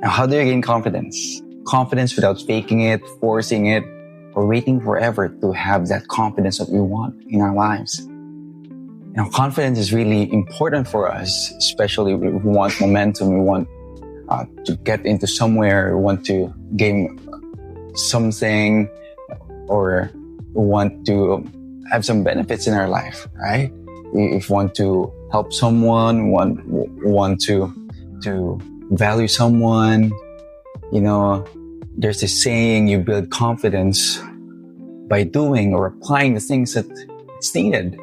Now, how do you gain confidence? Confidence without faking it, forcing it, or waiting forever to have that confidence that we want in our lives. Now, confidence is really important for us, especially if we want momentum, we want to get into somewhere, we want to gain something, or we want to have some benefits in our life, right? If we want to help someone, want to value someone, there's this saying, you build confidence by doing or applying the things that it's needed,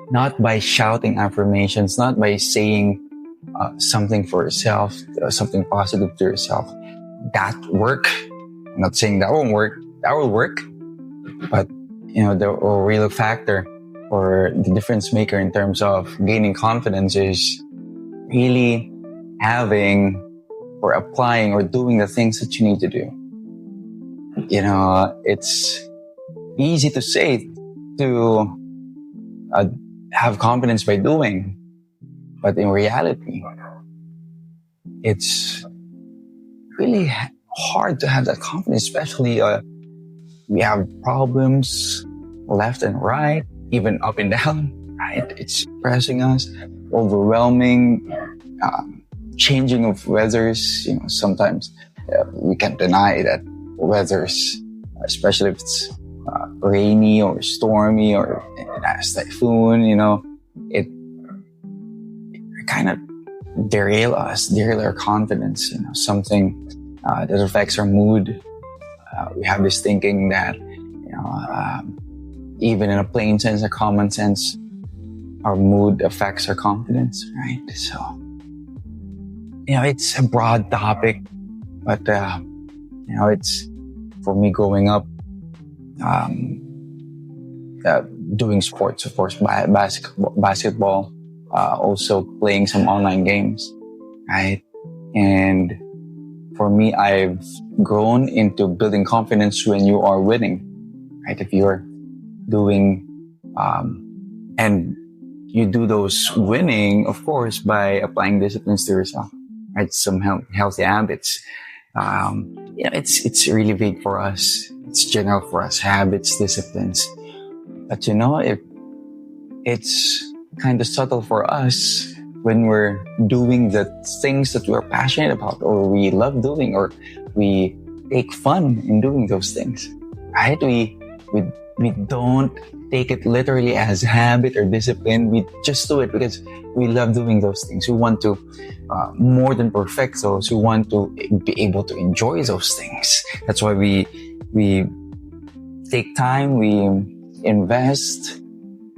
not by shouting affirmations, not by saying something for yourself, something positive to yourself. That work. I'm not saying that won't work. That will work. But, the real factor or the difference maker in terms of gaining confidence is really having or applying or doing the things that you need to do. It's easy to say to have confidence by doing, but in reality, it's really hard to have that confidence, especially we have problems left and right, even up and down, right? It's pressing us, overwhelming, changing of weathers. Sometimes we can't deny that weathers, especially if it's rainy or stormy or a typhoon, it kind of derail our confidence, something that affects our mood. We have this thinking that, even in a plain sense, a common sense, our mood affects our confidence, right? So, it's a broad topic, but, it's, for me growing up, doing sports, of course, basketball, also playing some online games, right? And for me, I've grown into building confidence when you are winning, right? If you're doing, and you do those winning, of course, by applying disciplines to yourself, right? Some healthy habits. It's really big for us. It's general for us, habits, disciplines. But it's kind of subtle for us when we're doing the things that we're passionate about, or we love doing, or we take fun in doing those things, right? We don't take it literally as habit or discipline. We just do it because we love doing those things. We want to more than perfect those. We want to be able to enjoy those things. That's why we take time, we invest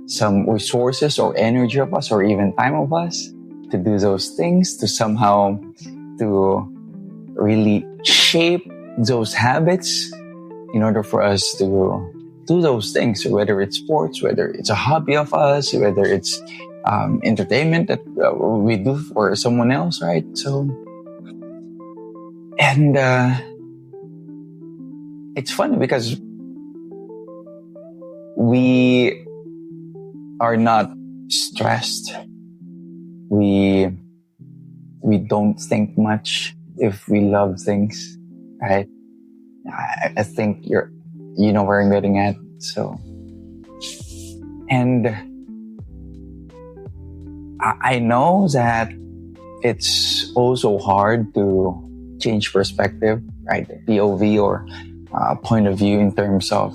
some resources or energy of us or even time of us to do those things, to somehow to really shape those habits in order for us to do those things, whether it's sports, whether it's a hobby of us, whether it's entertainment that we do for someone else, right? So, and it's funny because we are not stressed. We don't think much if we love things, right? I think you know where I'm getting at. So, and I know that it's also hard to change perspective, right? POV or point of view in terms of,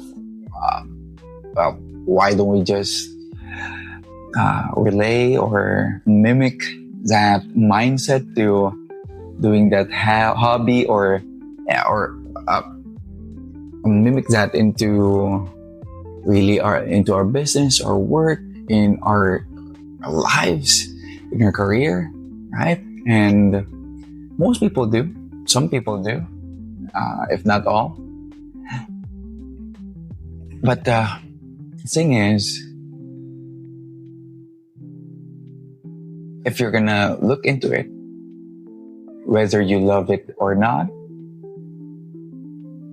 why don't we just relay or mimic that mindset to doing that hobby or mimic that into really into our business, our work, in our lives, in our career, right? And most people do. Some people do, if not all. But the thing is, if you're gonna look into it, whether you love it or not,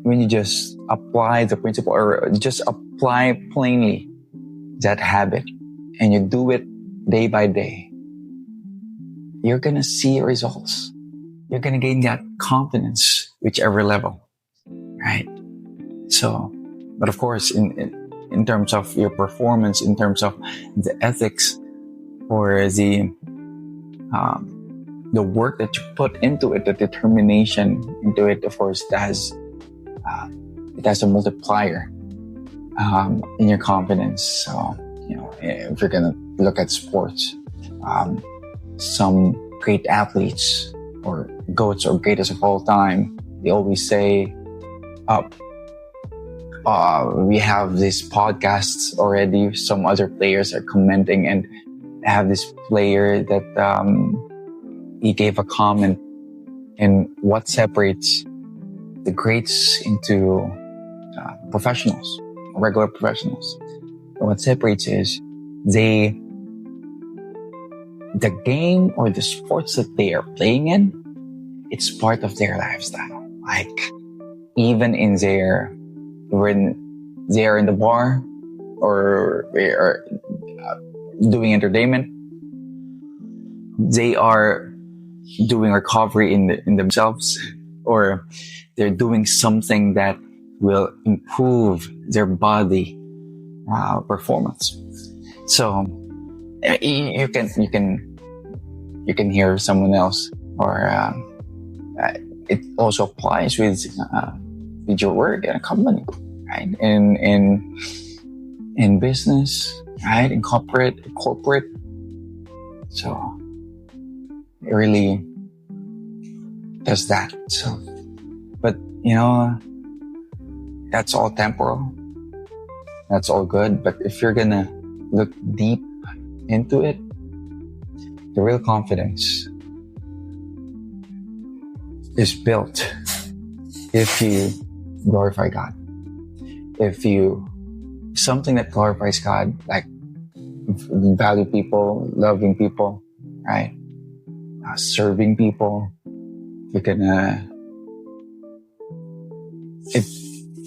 when you just apply the principle or just apply plainly that habit and you do it day by day, you're gonna see results. you're going to gain that confidence, whichever level, right? So, but of course, in terms of your performance, in terms of the ethics or the work that you put into it, the determination into it, of course, it has a multiplier in your confidence. So, if you're gonna look at sports, some great athletes or GOATs or greatest of all time, they always say, we have these podcasts already. Some other players are commenting, and have this player that he gave a comment in what separates the greats into professionals, regular professionals. And what separates is the game or the sports that they are playing in, it's part of their lifestyle. Like even when they are in the bar or they are doing entertainment, they are doing recovery in themselves, or they're doing something that will improve their body performance. So you can hear someone else, or it also applies with your work in a company, right? In business, right? In corporate. So it really does that. So, but that's all temporal. That's all good. But if you're gonna look deep into it, the real confidence is built if you glorify God. If you something that glorifies God, like value people, loving people, right? Serving people, if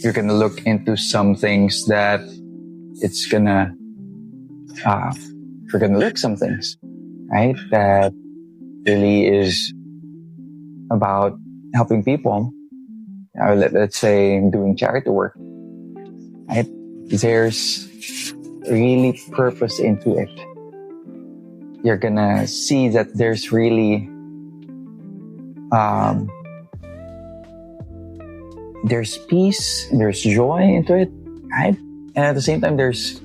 you're gonna look into some things that if you're gonna look some things, right, that really is about helping people, let's say doing charity work, right? There's really purpose into it. You're gonna see that there's really there's peace, there's joy into it, right? And at the same time, there's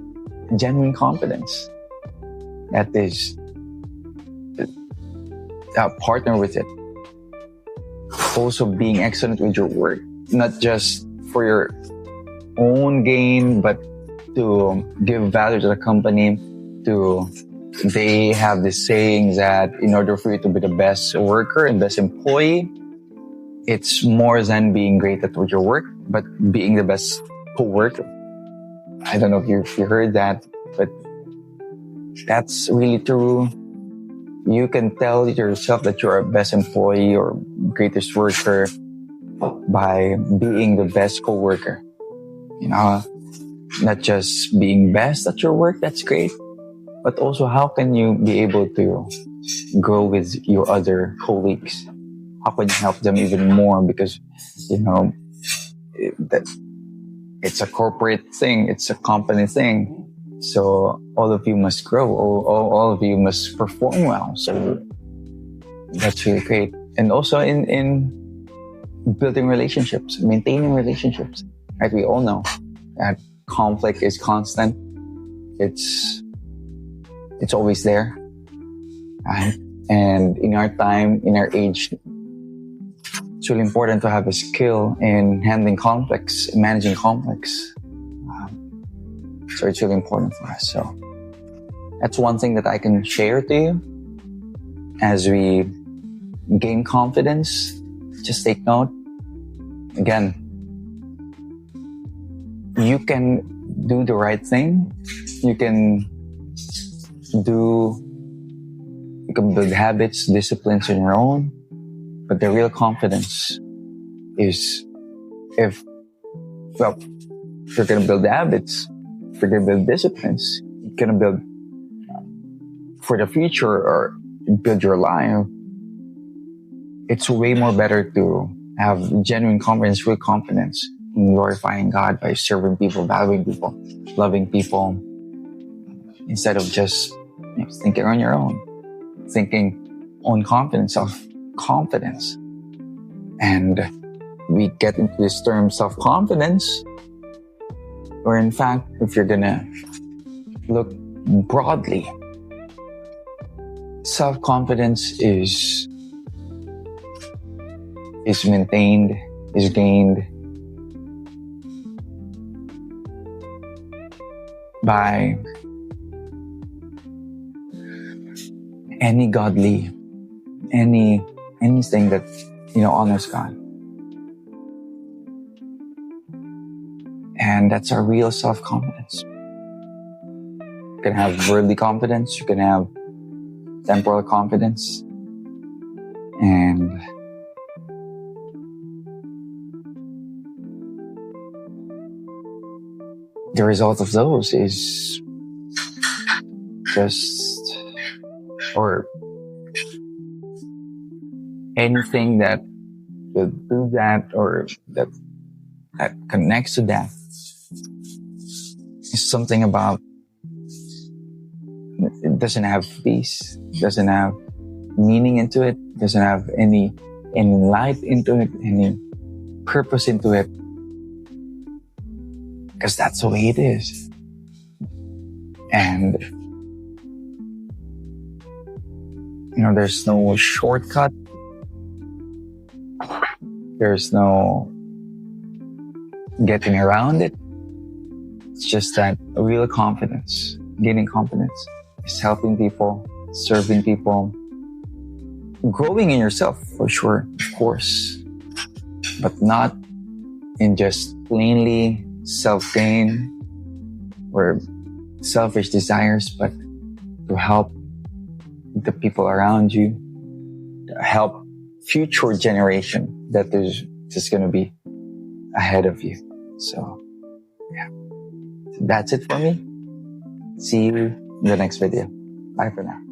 genuine confidence that is partner with it. Also being excellent with your work, not just for your own gain, but to give value to the company. They have this saying that in order for you to be the best worker and best employee, it's more than being great at your work, but being the best co-worker. I don't know if you heard that, but that's really true. You can tell yourself that you're a best employee or greatest worker by being the best co-worker. Not just being best at your work, that's great, but also how can you be able to grow with your other colleagues? How can you help them even more? Because, that it's a corporate thing. It's a company thing. So all of you must grow. All of you must perform well. So that's really great. And also in building relationships, maintaining relationships, right? We all know that conflict is constant. It's always there. Right? And in our time, in our age, it's really important to have a skill in handling conflicts, managing conflicts. So it's really important for us. So that's one thing that I can share to you as we gain confidence. Just take note. Again, you can do the right thing. You can build habits, disciplines on your own. But the real confidence is if you're going to build habits, if you're going to build disciplines, you're going to build for the future or build your life, it's way more better to have genuine confidence, real confidence in glorifying God by serving people, valuing people, loving people, instead of just thinking on your own, thinking on confidence, self-confidence. And we get into this term self-confidence, where in fact, if you're gonna look broadly, self-confidence is maintained, is gained by any godly, anything that honors God. And that's our real self-confidence. You can have worldly confidence, you can have temporal confidence, and the result of those is anything that will do that, or that connects to that, is something about, it doesn't have peace, doesn't have meaning into it, doesn't have any light into it, any purpose into it, because that's the way it is. And there's no shortcut, there's no getting around it. It's just that real confidence, gaining confidence, is helping people, serving people, growing in yourself, for sure, of course, but not in just plainly self-gain or selfish desires, but to help the people around you, to help future generation that is just going to be ahead of you. So, yeah, that's it for me. See you in the next video. Bye for now.